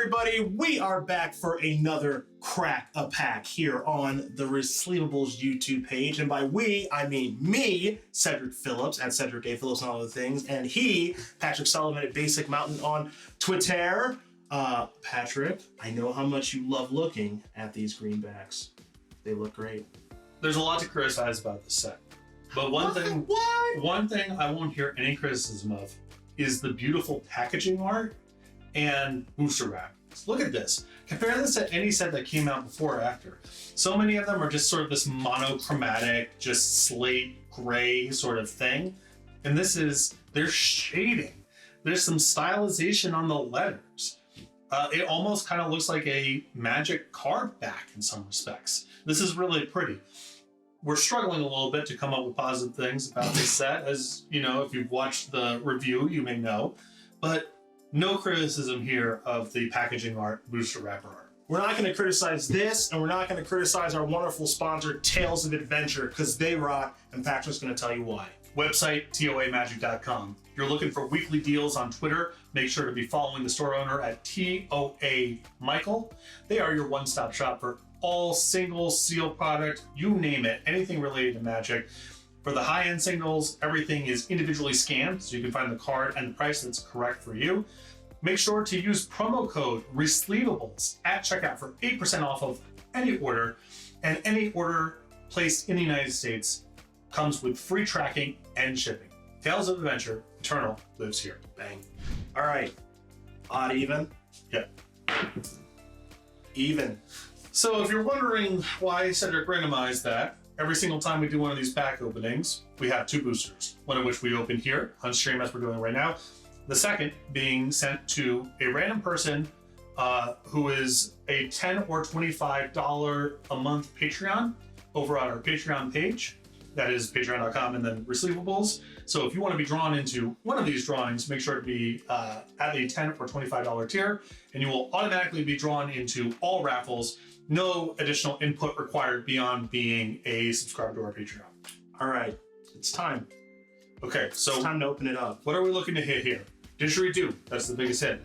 everybody? We are back for another crack a pack here on the Resleevables YouTube page. And by we, I mean me, Cedric Phillips at Cedric A. Phillips and all other things, and he, Patrick Sullivan at Basic Mountain on Twitter. Patrick, I know how much you love looking at these greenbacks. They look great. There's a lot to criticize about this set. But one thing I won't hear any criticism of is the beautiful packaging art and booster wrap. Look at this. Compare this to any set that came out before or after. So many of them are just sort of this monochromatic, just slate gray sort of thing. And this is, there's shading. There's some stylization on the letters. It almost kind of looks like a Magic card back in some respects. This is really pretty. We're struggling a little bit to come up with positive things about this set. As you know, if you've watched the review, you may know. But no criticism here of the packaging art, booster wrapper art. We're not going to criticize this, and we're not going to criticize our wonderful sponsor, Tales of Adventure, because they rock, and Patrick's going to tell you why. Website, toamagic.com. If you're looking for weekly deals on Twitter, make sure to be following the store owner at TOA Michael. They are your one-stop shop for all single seal product, you name it, anything related to Magic. For the high-end singles, everything is individually scanned, so you can find the card and the price that's correct for you. Make sure to use promo code Resleevables at checkout for 8% off of any order, and any order placed in the United States comes with free tracking and shipping. Tales of Adventure, Eternal lives here. Bang. All right. Odd, even? Yep. Even. So if you're wondering why Cedric randomized that, every single time we do one of these pack openings, we have two boosters. One of which we open here on stream as we're doing right now. The second being sent to a random person who is a $10 or $25 a month Patreon over on our Patreon page. That is patreon.com and then Resleevables. So if you want to be drawn into one of these drawings, make sure to be at the $10 or $25 tier, and you will automatically be drawn into all raffles. No additional input required beyond being a subscriber to our Patreon. All right, it's time. Okay, so it's time to open it up. What are we looking to hit here? Didgeridoo, that's the biggest hit.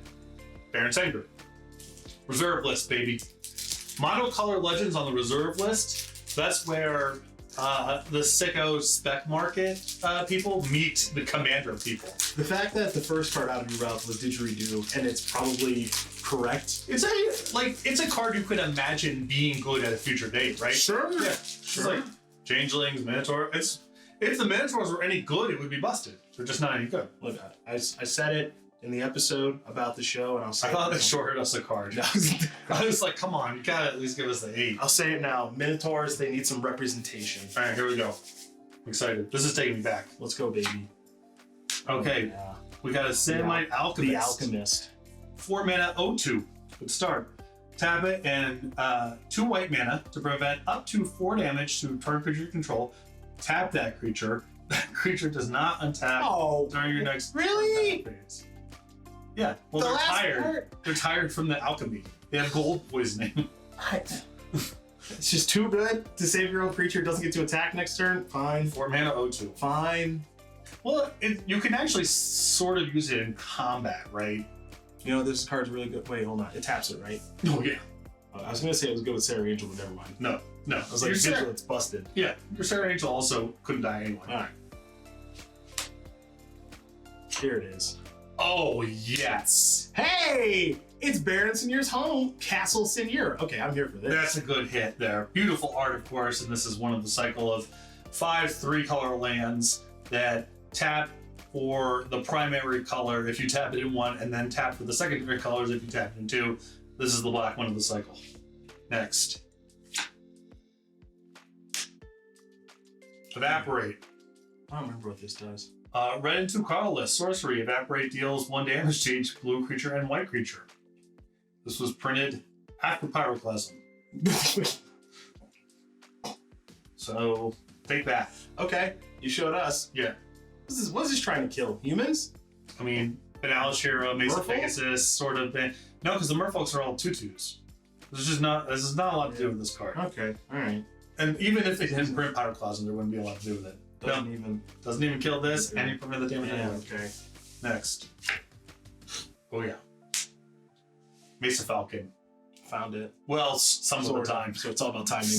Baron's Anger. Reserve list, baby. Monocolor legends on the reserve list. That's where the sicko spec market people meet the commander people. The fact that the first card out of your mouth was Didgeridoo, and it's probably correct. It's a card you could imagine being good at a future date, right? Sure. Yeah. Sure. It's like Changelings, Minotaur. If the Minotaurs were any good, it would be busted. They're just not any good. Look, I said it in the episode about the show, and I'll say I thought they shorted us a card. I was like, come on, you gotta at least give us the 8. I'll say it now. Minotaurs, they need some representation. All right, here we go. I'm excited. This is taking me back. Let's go, baby. Okay, we got a Sandlight Alchemist. The Alchemist. 4 mana O2. Good start. Tap it and 2 white mana to prevent up to 4 damage to turn creature control. Tap that creature. That creature does not untap during your next phase. Yeah, well, they're tired. They're tired from the alchemy. They have gold poisoning. It's just too good to save your own creature. It doesn't get to attack next turn. Fine. 4 mana O2. Fine. Well, you can actually sort of use it in combat, right? You know, this card's really good. Wait, hold on. It taps it, right? Oh, yeah. I was going to say it was good with Sarah Angel, but never mind. No. I was like, it's busted. Yeah, your Sarah Angel also couldn't die anyway. All right. Here it is. Oh, yes. Hey! It's Baron Seigneur's home, Castle Seigneur. Okay, I'm here for this. That's a good hit there. Beautiful art, of course, and this is one of the cycle of 5 3-color lands that tap for the primary color if you tap it in 1, and then tap for the secondary colors if you tap it in 2. This is the black one of the cycle. Next. Evaporate. I don't remember what this does. Red and 2 colorless. Sorcery. Evaporate deals 1 damage to each blue creature and white creature. This was printed after Pyroclasm. So, take that. Okay, you showed us. Yeah. What is this trying to kill? Humans? I mean, Banalish Hero, Mason Pegasus, sort of thing. No, because the Merfolks are all 2/2s. This is not a lot to do with this card. Okay, alright. And even if they didn't print Pyroclasm, there wouldn't be a lot to do with it. Doesn't even kill this, and you prevent the damage anyway. Okay. Next. Oh yeah. Mesa Falcon. Found it. Well, some of the time. So it's all about timing.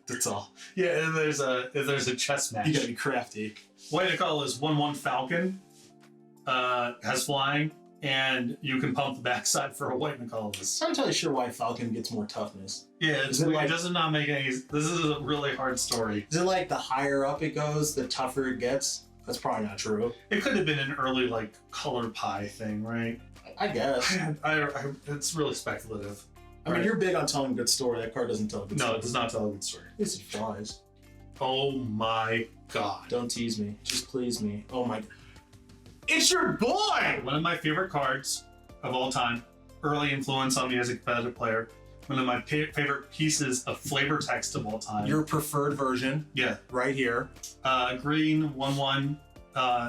That's all. Yeah, and there's a chess match. You gotta be crafty. Way to call is 1/1 Falcon. Has flying, and you can pump the backside for a white Nicholas. I'm not entirely sure why Falcon gets more toughness. Yeah, it does not make any. This is a really hard story. Is it like the higher up it goes, the tougher it gets? That's probably not true. It could have been an early like color pie thing, right? I guess. It's really speculative. I mean, you're big on telling a good story. That card doesn't tell a good story. No, it does not tell a good story. At least it tries. Oh my god. Don't tease me. Just please me. Oh my. It's your boy! One of my favorite cards of all time. Early influence on me as a competitive player. One of my favorite pieces of flavor text of all time. Your preferred version. Yeah. Right here. Green, 1/1.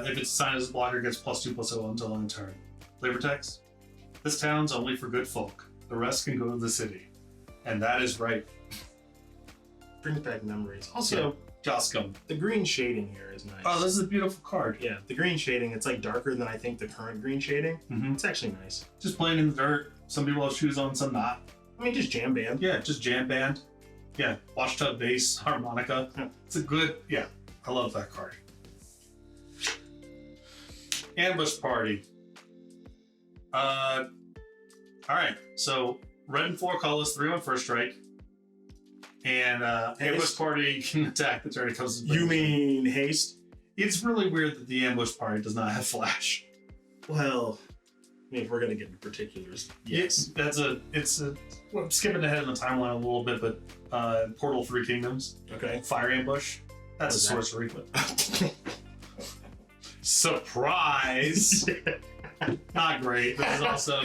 If it's assigned as a blocker, gets +2/+0 until end turn. Flavor text. This town's only for good folk. The rest can go to the city. And that is right. Brings back memories. Also, Joscom. the green shading here is nice. Oh, this is a beautiful card. Yeah, the green shading, it's like darker than I think the current green shading. Mm-hmm. It's actually nice. Just playing in the dirt. Some people have shoes on, some not. I mean, just jam band. Yeah, just jam band. Yeah, washtub bass, harmonica. Yeah. It's a good, yeah, I love that card. Ambush Party. Alright, so red and 4 colors, 3/1 first strike. And Ambush Party can attack the turn it comes to You mean haste? It's really weird that the Ambush Party does not have flash. Well, I mean, if we're gonna get into particulars, yes. I'm skipping ahead in the timeline a little bit, but Portal 3 Kingdoms. Okay. Fire Ambush. That's a sorcery, but surprise! Not great. This is also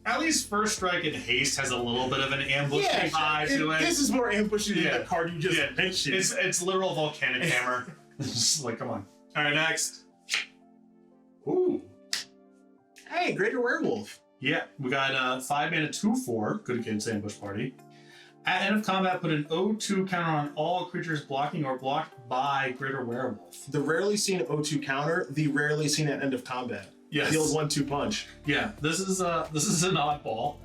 at least first strike and haste has a little bit of an ambush vibe to it. This is more ambushy than the card you just mentioned. It's literal volcanic hammer. It's just like, come on. All right, next. Ooh. Hey, Greater Werewolf. Yeah, we got 5 mana 2/4. Good against Ambush Party. At end of combat, put an 0/2 counter on all creatures blocking or blocked by Greater Werewolf. The rarely seen 0/2 counter, the rarely seen at end of combat. Yes. Deals 1/2 punch. Yeah, this is an oddball.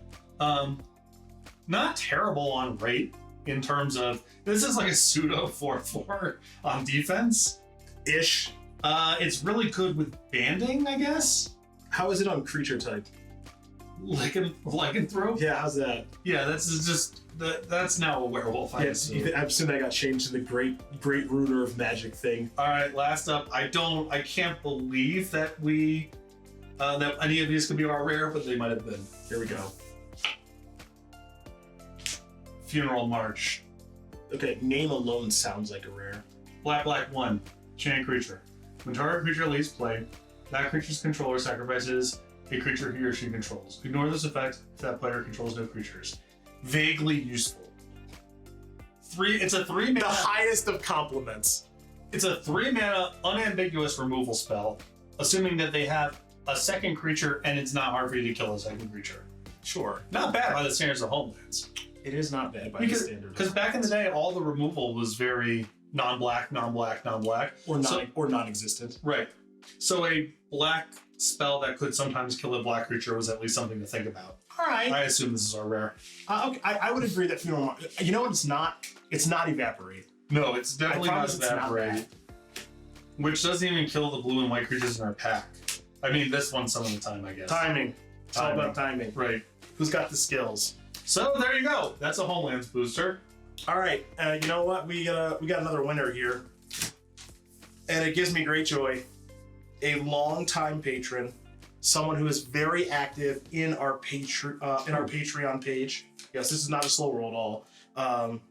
Not terrible on rate in terms of this is like a pseudo 4/4 on defense. Ish. It's really good with banding, I guess. How is it on creature type? Lycanthrope? Yeah, how's that? Yeah, that's now a werewolf. I assume. I'm assuming that got changed to the great ruler of magic thing. All right, last up. I can't believe that that any of these could be our rare, but they might have been. Here we go. Funeral March. Okay, name alone sounds like a rare. Black 1. Chant creature. When target creature leaves play, that creature's controller sacrifices a creature he or she controls. Ignore this effect if that player controls no creatures. Vaguely useful. It's a 3 mana. The highest of compliments. It's a 3 mana unambiguous removal spell, assuming that they have a second creature and it's not hard for you to kill a second creature. Sure. Not bad by the standards of Homelands. It is not bad by the standards. Because back in the day, all the removal was very non-black. Or non-existent. Right. So a black spell that could sometimes kill a black creature was at least something to think about. All right. I assume this is our rare. Okay, I would agree that Funeral March. You know what? It's not. It's not Evaporate. No, it's definitely not Evaporate. Not which doesn't even kill the blue and white creatures in our pack. I mean, this one some of the time, I guess. Timing. It's all about timing. Right. Who's got the skills? So there you go. That's a Homelands booster. All right. You know what? We got another winner here, and it gives me great joy. A longtime patron, someone who is very active in our Patreon page. Yes, this is not a slow roll at all.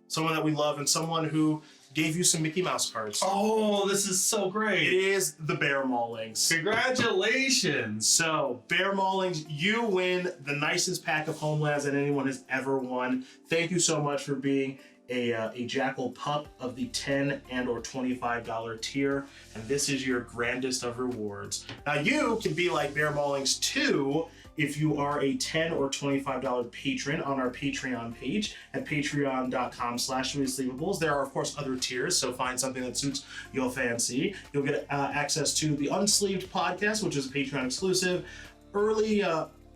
Someone that we love, and someone who gave you some Mickey Mouse cards. Oh, this is so great. It is the Bear Maulings. Congratulations. So, Bear Maulings, you win the nicest pack of Homelands that anyone has ever won. Thank you so much for being a Jackal pup of the $10 and or $25 tier, and this is your grandest of rewards. Now, you can be like Bear Maulings too if you are a $10 or $25 patron on our Patreon page at patreon.com/resleevables. There are, of course, other tiers, so find something that suits your fancy. You'll get access to the Unsleeved podcast, which is a Patreon exclusive, early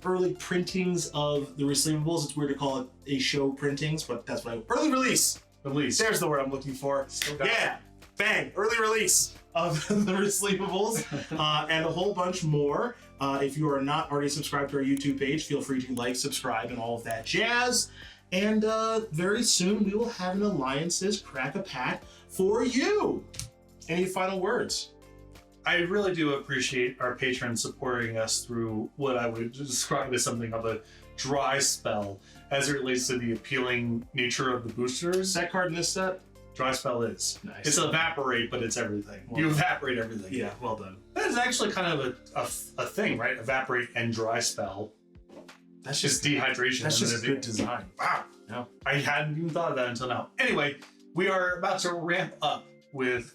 early printings of the Resleevables. It's weird to call it a show printings, but that's what early release. Release. There's the word I'm looking for. Yeah, bang, early release of the Resleevables and a whole bunch more. If you are not already subscribed to our YouTube page, feel free to like, subscribe, and all of that jazz. And very soon we will have an Alliances Crack a Pack for you. Any final words? I really do appreciate our patrons supporting us through what I would describe as something of a dry spell as it relates to the appealing nature of the boosters. Is that card in this set? Dry spell is. Nice. It's evaporate, but it's everything. Well You done. evaporate everything. Yeah, well done. That is actually kind of a thing, right? Evaporate and dry spell. That's Just dehydration. That's and just then good design. Wow. Yeah. I hadn't even thought of that until now. Anyway, we are about to ramp up with,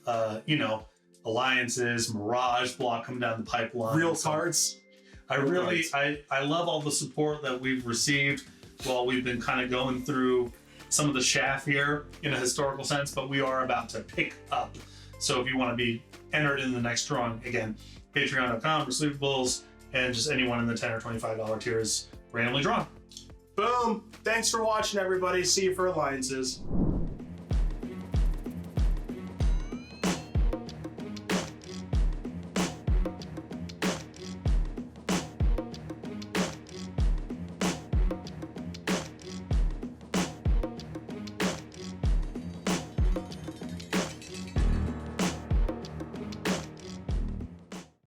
Alliances, Mirage block coming down the pipeline. Real cards. I love all the support that we've received while we've been kind of going through some of the chaff here in a historical sense, but we are about to pick up. So if you want to be entered in the next drawing, again, patreon.com, Resleevables, and just anyone in the $10 or $25 tiers randomly drawn. Boom. Thanks for watching, everybody. See you for Alliances.